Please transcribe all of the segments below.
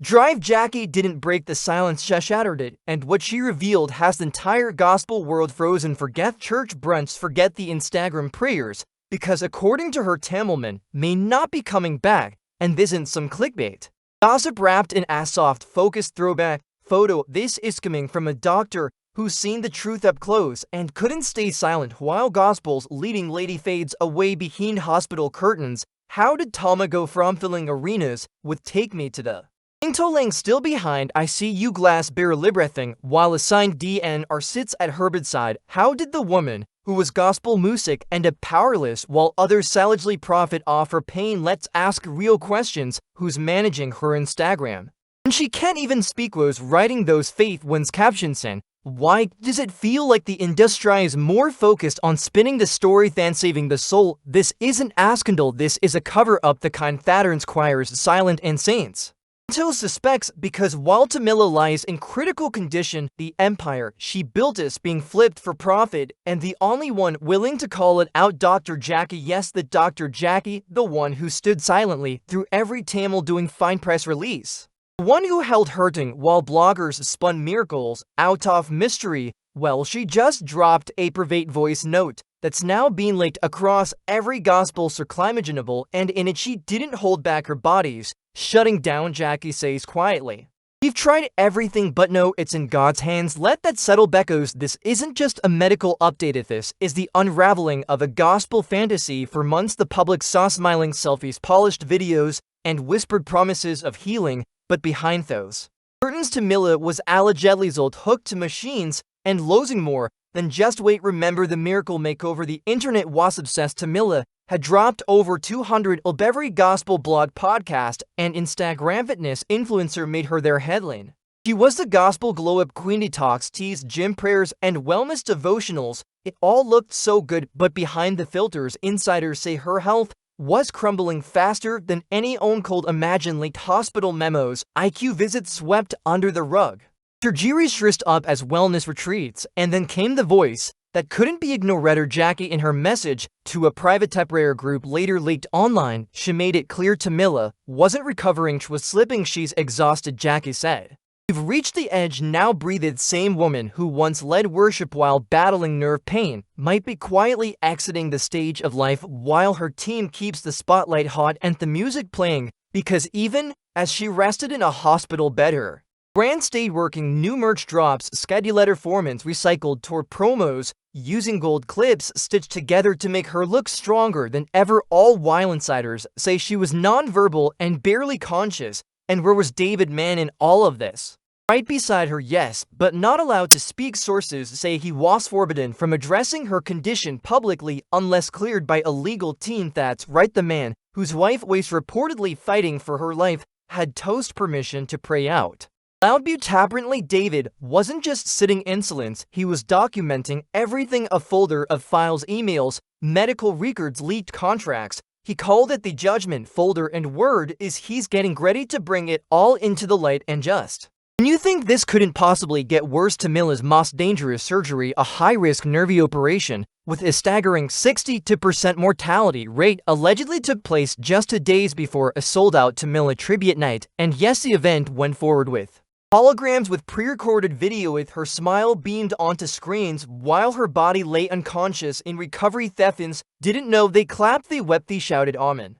Drive Jackie didn't break the silence, she shattered it, and what she revealed has the entire gospel world frozen. Forget church brunch, forget the Instagram prayers, because according to her, Tamela Mann may not be coming back, and this isn't some clickbait. Gossip wrapped in a soft-focused throwback photo. This is coming from a doctor who's seen the truth up close and couldn't stay silent while gospel's leading lady fades away behind hospital curtains. How did Tama go from filling arenas with Take Me to the Tolang still behind I See You glass bear libreting while assigned DNR sits at her bedside? How did the woman who was gospel music end up powerless while others savagely profit off her pain? Let's ask real questions. Who's managing her Instagram? And she can't even speak. Was writing those faith wins captions in. Why does it feel like the industry is more focused on spinning the story than saving the soul? This isn't a scandal, this is a cover-up, the kind that requires silent and saints. Until suspects, because while Tamela lies in critical condition, the empire she built is being flipped for profit, and the only one willing to call it out, Dr. Jackie. Yes, the Dr. Jackie, the one who stood silently through every Tamil doing fine press release. The one who held hurting while bloggers spun miracles out of mystery. Well, she just dropped a private voice note that's now being leaked across every gospel circle imaginable, and in it she didn't hold back her bodies. Shutting down, Jackie says quietly. We've tried everything, but no, it's in God's hands. Let that settle. Beckos, this isn't just a medical update. This is the unraveling of a gospel fantasy. For months, the public saw smiling selfies, polished videos, and whispered promises of healing, but behind those curtains, Tamela was allegedly hooked to machines and losing more than just weight. Remember the miracle makeover? The internet was obsessed. Tamela had dropped over 200 every gospel blog, podcast, and Instagram fitness influencer made her their headline. She was the gospel glow-up queen. Detox teas, gym prayers, and wellness devotionals. It all looked so good, but behind the filters, insiders say her health was crumbling faster than any own cold. Imagine leaked hospital memos, IQ visits swept under the rug, surgeries dressed up as wellness retreats, and then came the voice that couldn't be ignored. Jackie, in her message to a private prayer group later leaked online, she made it clear Tamela wasn't recovering, she was slipping, she's exhausted. Jackie said, "We've reached the edge now." Breathed. Same woman who once led worship while battling nerve pain might be quietly exiting the stage of life while her team keeps the spotlight hot and the music playing, because even as she rested in a hospital bed, her brand stayed working. New merch drops, scheduled performance, recycled tour promos, using gold clips stitched together to make her look stronger than ever, all while insiders say she was non-verbal and barely conscious. And where was David Mann in all of this? Right beside her, yes, but not allowed to speak. Sources say he was forbidden from addressing her condition publicly unless cleared by a legal team. That's right, the man whose wife was reportedly fighting for her life had toast permission to pray out loud. Apparently, David wasn't just sitting in silence, he was documenting everything: a folder of files, emails, medical records, leaked contracts. He called it the judgment folder, and word is he's getting ready to bring it all into the light. And just when you think this couldn't possibly get worse, Tamela's most dangerous surgery, a high-risk nerve operation with a staggering 62% mortality rate, allegedly took place just 2 days before a sold-out Tamela tribute night. And yes, the event went forward with holograms with pre-recorded video with her smile beamed onto screens while her body lay unconscious in recovery. Thefins didn't know they clapped, they wept, they shouted amen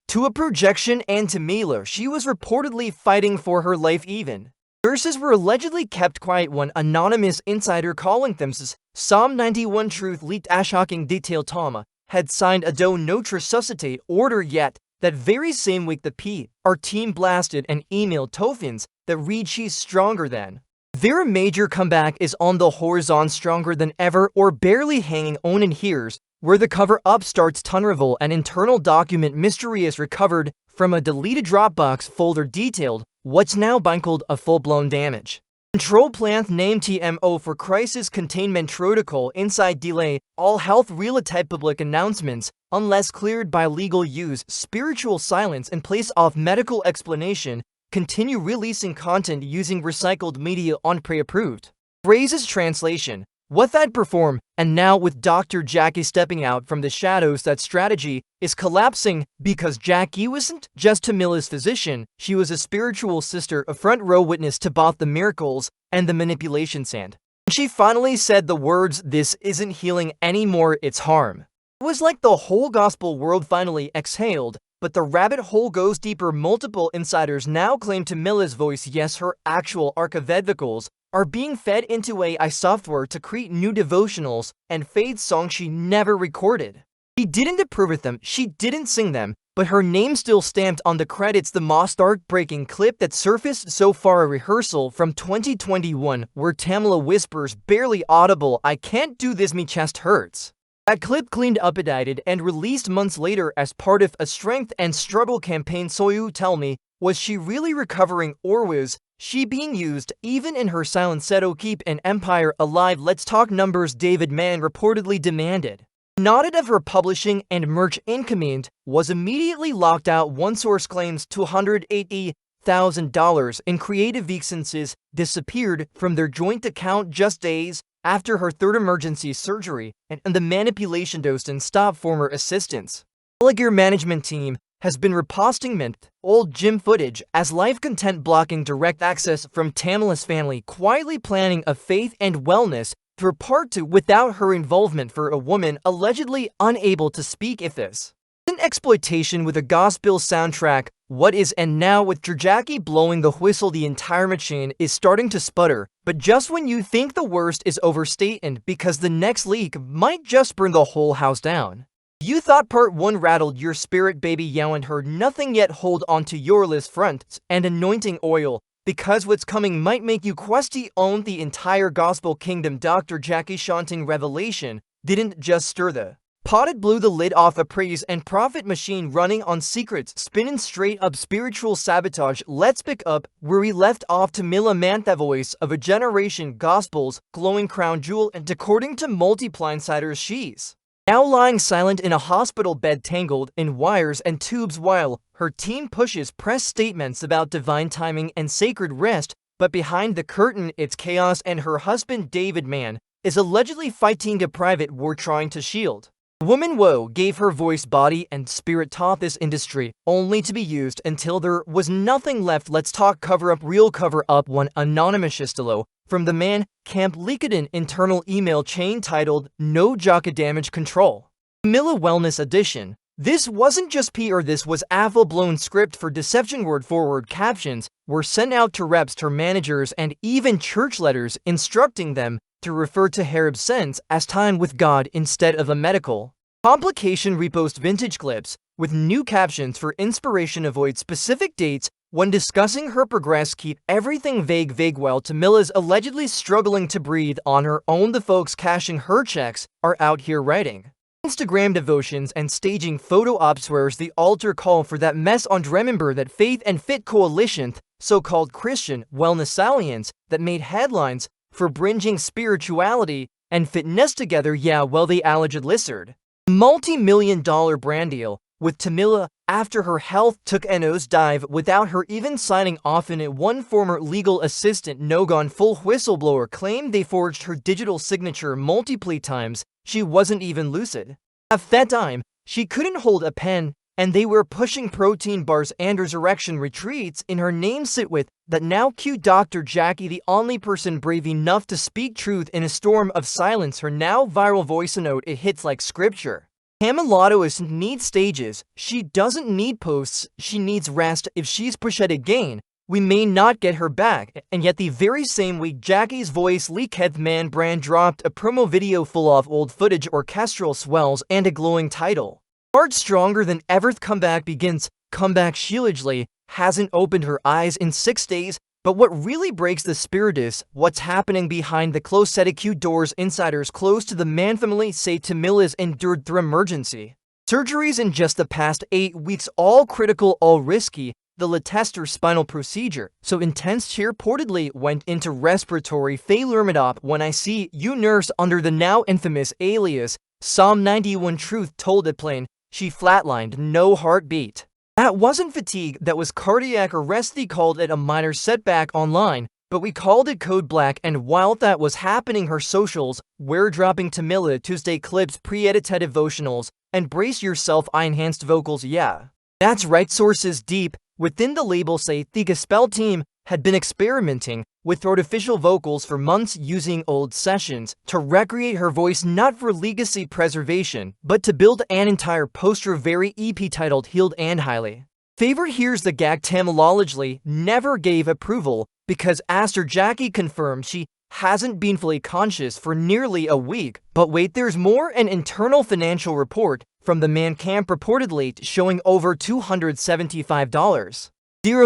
to a projection, and Tamela, she was reportedly fighting for her life. Even nurses were allegedly kept quiet. One anonymous insider calling them Psalm 91 truth leaked a shocking detail. Tama had signed a do not resuscitate order, yet that very same week the PR team blasted an email Tofins that read she's stronger than their major comeback is on the horizon, stronger than ever or barely hanging on. And here's where the cover-up starts to unravel. An internal document mysterious recovered from a deleted Dropbox folder detailed what's now been called a full-blown damage control plan named TMO for Crisis Containment Protocol. Inside delay all health related public announcements unless cleared by legal use, spiritual silence in place of medical explanation, continue releasing content using recycled media on pre-approved phrases. Translation: what that perform. And now with Dr. Jackie stepping out from the shadows, that strategy is collapsing because Jackie wasn't just Tamela's physician, she was a spiritual sister, a front row witness to both the miracles and the manipulations. And she finally said the words, "This isn't healing anymore, it's harm." It was like the whole gospel world finally exhaled, but the rabbit hole goes deeper. Multiple insiders now claim Tamela's voice, yes, her actual archivecals, are being fed into AI software to create new devotionals and faith songs she never recorded. She didn't approve of them, she didn't sing them, but her name still stamped on the credits. The most heartbreaking clip that surfaced so far, a rehearsal from 2021 where Tamela whispers, barely audible, "I can't do this, me chest hurts." That clip cleaned up, edited, and released months later as part of a strength and struggle campaign. So you tell me, was she really recovering, or was she being used? Even in her silence said, "Oh, keep an empire alive." Let's talk numbers. David Mann reportedly demanded nodded of her publishing and merch income was immediately locked out. One source claims $280,000 in creative expenses disappeared from their joint account just days after her third emergency surgery, and the manipulation doesn't stop. Former assistants. Gallagher management team has been reposting old gym footage as live content, blocking direct access from Tamela's family, quietly planning a faith and wellness for part 2 without her involvement. For a woman allegedly unable to speak, if this isn't exploitation with a gospel soundtrack, what is? And now with Jackie blowing the whistle, the entire machine is starting to sputter. But just when you think the worst is overstated, because the next leak might just burn the whole house down. You thought part 1 rattled your spirit, baby, you and heard nothing yet. Hold on to your list fronts and anointing oil, because what's coming might make you question own the entire gospel kingdom. Dr. Jackie Shanting revelation didn't just stir the pot, it blew the lid off a praise and profit machine running on secrets, spinning straight up spiritual sabotage. Let's pick up where we left off. Tamela Mann, the voice of a generation, gospel's glowing crown jewel, and according to multiple insiders, she's now lying silent in a hospital bed, tangled in wires and tubes, while her team pushes press statements about divine timing and sacred rest. But behind the curtain, it's chaos, and her husband, David Mann, is allegedly fighting a private war trying to shield. Woman Woe gave her voice, body, and spirit, taught this industry only to be used until there was nothing left. Let's talk cover-up, real cover-up. One anonymous stilo from the Mann camp leaked an internal email chain titled "No Jaka Damage Control Tamela Wellness Edition." This wasn't just PR, this was a full-blown script for deception. Word forward captions were sent out to reps, to managers, and even church letters instructing them to refer to Harib's sense as time with God instead of a medical complication. Repost vintage clips with new captions for inspiration. Avoid specific dates when discussing her progress. Keep everything vague while Tamela's allegedly struggling to breathe on her own. The folks cashing her checks are out here writing Instagram devotions and staging photo ops. Where's the altar call for that mess on? Remember that Faith and Fit Coalition, so-called Christian wellness alliance that made headlines for bringing spirituality and fitness together? Yeah, well, they allegedly listed multi-million-dollar brand deal with Tamela after her health took a nosedive without her even signing off on it. One former legal assistant, Nogon full whistleblower, claimed they forged her digital signature multiple times. She wasn't even lucid. At that time, she couldn't hold a pen, and they were pushing protein bars and resurrection retreats in her name. Sit with that now cute Dr. Jackie, the only person brave enough to speak truth in a storm of silence. Her now viral voice note, it hits like scripture. Tamela needs stages, she doesn't need posts, she needs rest. If she's pushed again, we may not get her back. And yet the very same week Jackie's voice leaked, Mann brand dropped a promo video full of old footage, orchestral swells, and a glowing title. Heart stronger than ever. Comeback begins. Comeback. She allegedly hasn't opened her eyes in 6 days. But what really breaks the spirit is what's happening behind the closed set of cute doors. Insiders close to the Mann family say Tamela's endured 3 emergency surgeries in just the past 8 weeks, all critical, all risky. The Leicester spinal procedure, so intense she reportedly went into respiratory failure. When I see you, nurse, under the now infamous alias Psalm 91 Truth told it plain, she flatlined, no heartbeat. That wasn't fatigue, that was cardiac arrest. They called it a minor setback online, but we called it Code Black, and while that was happening, her socials were dropping Tamela Tuesday clips, pre-edited devotionals, and brace yourself, I enhanced vocals, yeah. That's right. Sources deep within the label say the gospel team had been experimenting with artificial vocals for months, using old sessions to recreate her voice, not for legacy preservation, but to build an entire poster-very EP titled Healed and Highly Favored. Here's the gag: Tamela never gave approval because Aster Jackie confirmed she hasn't been fully conscious for nearly a week. But wait, there's more. An internal financial report from the Mann camp reportedly showing over $275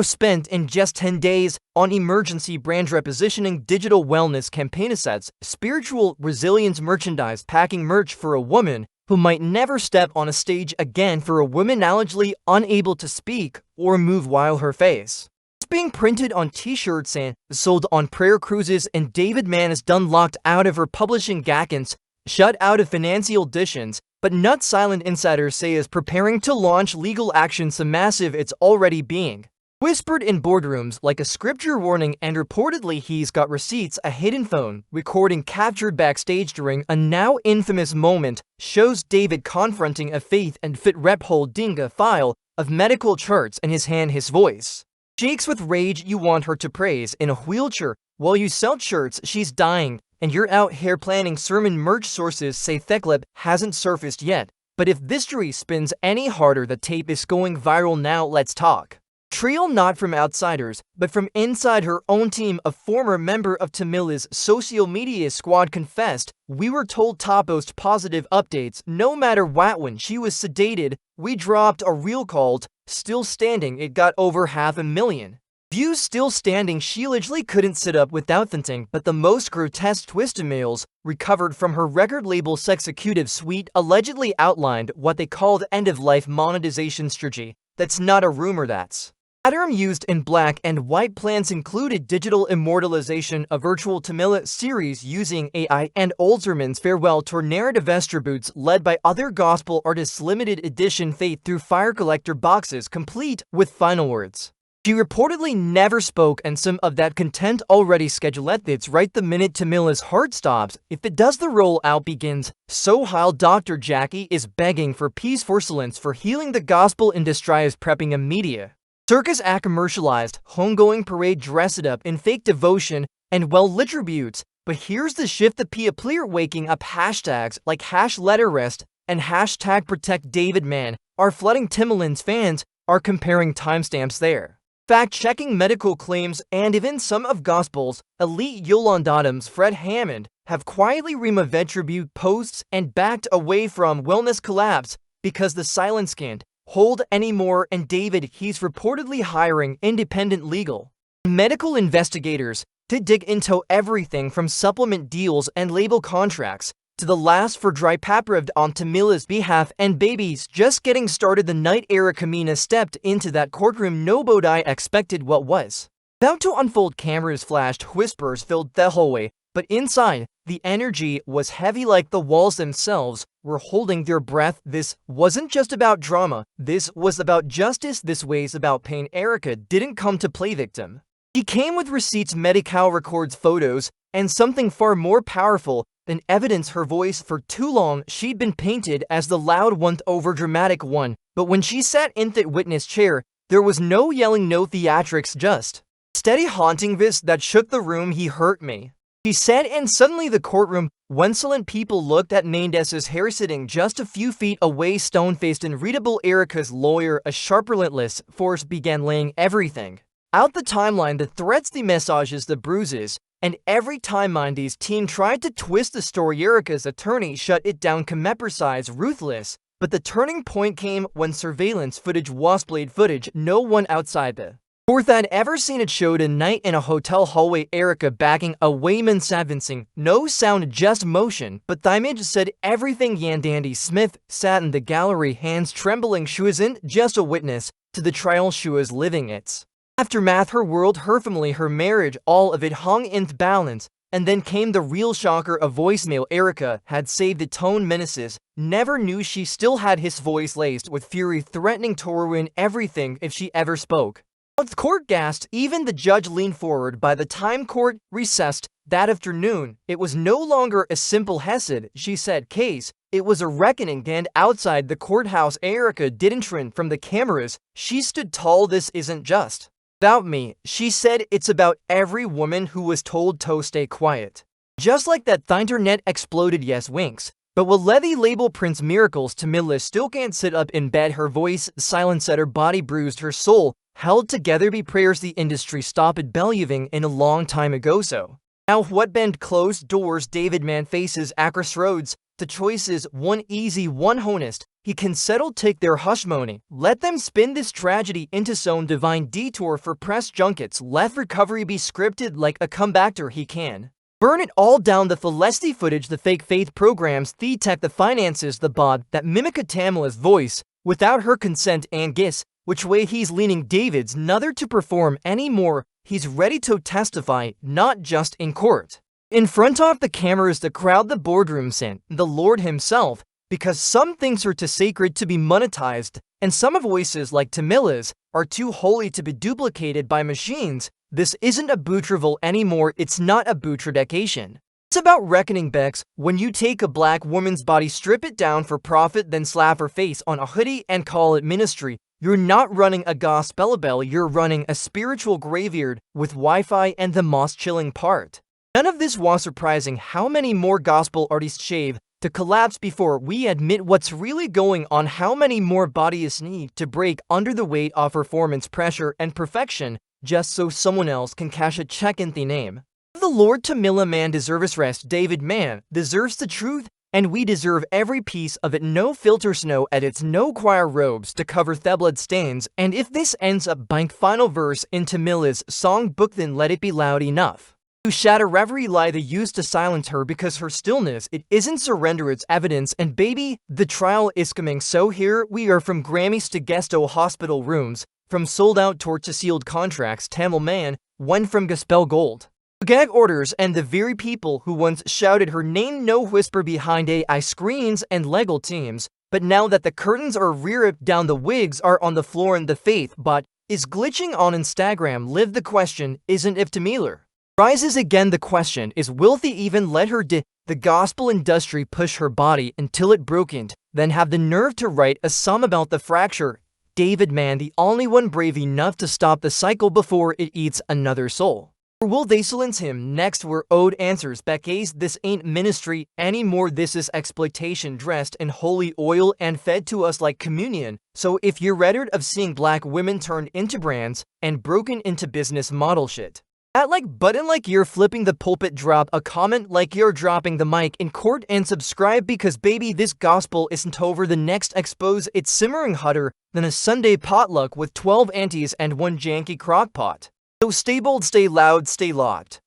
spent in just 10 days on emergency brand repositioning, digital wellness campaign assets, spiritual resilience merchandise, packing merch for a woman who might never step on a stage again, for a woman allegedly unable to speak or move while her face is being printed on t-shirts and sold on prayer cruises. And David Mann is done, locked out of her publishing gacans, shut out of financial auditions, but not silent insiders say is preparing to launch legal action so massive it's already being whispered in boardrooms like a scripture warning. And reportedly he's got receipts. A hidden phone recording captured backstage during a now infamous moment shows David confronting a Faith and Fit rep holding a file of medical charts in his hand. His voice shakes with rage. You want her to praise in a wheelchair while you sell shirts. She's dying and you're out here planning sermon merch. Sources say Celeb hasn't surfaced yet, but if this story spins any harder, the tape is going viral now. Let's talk trail, not from outsiders, but from inside her own team. A former member of Tamela's social media squad confessed, "We were told to post positive updates no matter what. When she was sedated, we dropped a reel called Still Standing. It got over 500,000 views. Still standing. She allegedly couldn't sit up without fainting, but the most grotesque twist emails recovered from her record label's executive suite allegedly outlined what they called end-of-life monetization strategy. That's not a rumor, that's a term used in black and white. Plans included digital immortalization, a virtual Tamela series using AI, and Olzerman's farewell tour, narrative boots led by other gospel artists, limited edition Faith through Fire collector boxes complete with final words. She reportedly never spoke, and some of that content already scheduled. It's right the minute Tamela's heart stops. If it does, the rollout begins. So while Dr. Jackie is begging for peace, for silence, for healing, the gospel industry is prepping a media circus, a commercialized, homegoing parade dressed up in fake devotion and well-lit tributes. But here's the shift: the people waking up. Hashtags like #LetterRest and #ProtectDavidMann are flooding. Tamela's fans are comparing timestamps there, fact-checking medical claims, and even some of gospel's elite. Yolanda Adams, Fred Hammond have quietly removed tribute posts and backed away from wellness collabs because the silence can't hold anymore. And David, he's reportedly hiring independent legal and medical investigators to dig into everything from supplement deals and label contracts to the last for dry papered on Tamela's behalf. And baby's just getting started. The night Erica Mena stepped into that courtroom, nobody expected what was about to unfold. Cameras flashed, whispers filled the hallway, but inside, the energy was heavy, like the walls themselves were holding their breath. This wasn't just about drama, this was about justice. This was about pain. Erica didn't come to play victim. She came with receipts, medical records, photos, and something far more powerful than evidence: her voice. For too long, she'd been painted as the loud one, over-dramatic one. But when she sat in that witness chair, there was no yelling, no theatrics, just steady haunting voice that shook the room. "He hurt me," he said, and suddenly the courtroom, when silent people looked at Menendez's hair sitting just a few feet away, stone-faced and readable. Erica's lawyer, a sharp, relentless force, began laying everything out: the timeline, the threats, the messages, the bruises. And every time Mindy's team tried to twist the story, Erica's attorney shut it down. Precise, ruthless. But the turning point came when surveillance footage was played, footage no one outside the court had ever seen. It showed a night in a hotel hallway, Erica backing away, convincing, no sound, just motion. But the image said everything. Dandy Smith sat in the gallery, hands trembling. She wasn't just a witness to the trial, she was living its aftermath. Her world, her family, her marriage, all of it hung in balance. And then came the real shocker: a voicemail. Erica had saved the tone menaces, never knew she still had his voice laced with fury, threatening to ruin everything if she ever spoke With court gasped, even the judge leaned forward. By the time court recessed that afternoon, it was no longer a simple Hesed, she said, case. It was a reckoning, and outside the courthouse Erica didn't run from the cameras. She stood tall. This isn't just about me, she said, it's about every woman who was told to stay quiet. Just like that, the internet exploded. Yes, winks. But will Levy label Prince miracles? Tamela still can't sit up in bed. Her voice silenced, her body bruised, her soul held together by prayers the industry stopped believing in a long time ago. So now what bend closed doors? David Mann faces a crossroads. The choice is one easy, one honest. He can settle, take their hushmoney, let them spin this tragedy into some divine detour for press junkets, let recovery be scripted like a comebacker. He can burn it all down, the Celeste footage, the fake faith programs, the tech, the finances, the bod that mimic Tamela's voice without her consent, and guess which way he's leaning. David's neither to perform anymore. He's ready to testify, not just in court. In front of the cameras, the crowd, the boardroom sent the Lord himself, because some things are too sacred to be monetized, and some voices like Tamela's are too holy to be duplicated by machines. This isn't a Boutreville anymore. It's not a Boutredication. It's about reckoning, Bex. When you take a black woman's body, strip it down for profit, then slap her face on a hoodie and call it ministry, you're not running a gospel bell, you're running a spiritual graveyard with Wi-Fi and the most chilling part. None of this was surprising. How many more gospel artists shave to collapse before we admit what's really going on? How many more bodies need to break under the weight of performance pressure and perfection just so someone else can cash a check in the name of the Lord? Tamela Mann deserves rest. David Mann deserves the truth, and we deserve every piece of it. No filters, no edits, no choir robes to cover the blood stains. And if this ends up being final verse in Tamela's songbook, then let it be loud enough to shatter every lie they used to silence her, because her stillness, it isn't surrender, it's evidence. And baby, the trial is coming. So here we are, from Grammys to guesto hospital rooms, from sold-out tour to sealed contracts. Tamela Mann went from gospel gold to gag orders, and the very people who once shouted her name no whisper behind AI screens and legal teams. But now that the curtains are ripped down, the wigs are on the floor, and the faith bot is glitching on Instagram live. The question isn't if Tamela rises again, the question is, will they even let her the gospel industry push her body until it broken, then have the nerve to write a song about the fracture? David Mann, the only one brave enough to stop the cycle before it eats another soul. Or will they silence him? Next, we're owed answers. Becky's this ain't ministry anymore. This is exploitation dressed in holy oil and fed to us like communion. So if you're tired of seeing black women turned into brands and broken into business model shit, that like button like you're flipping the pulpit, drop a comment like you're dropping the mic in court, and subscribe, because baby, this gospel isn't over. The next expose, it's simmering hotter than a Sunday potluck with 12 aunties and one janky crock pot. So stay bold, stay loud, stay locked.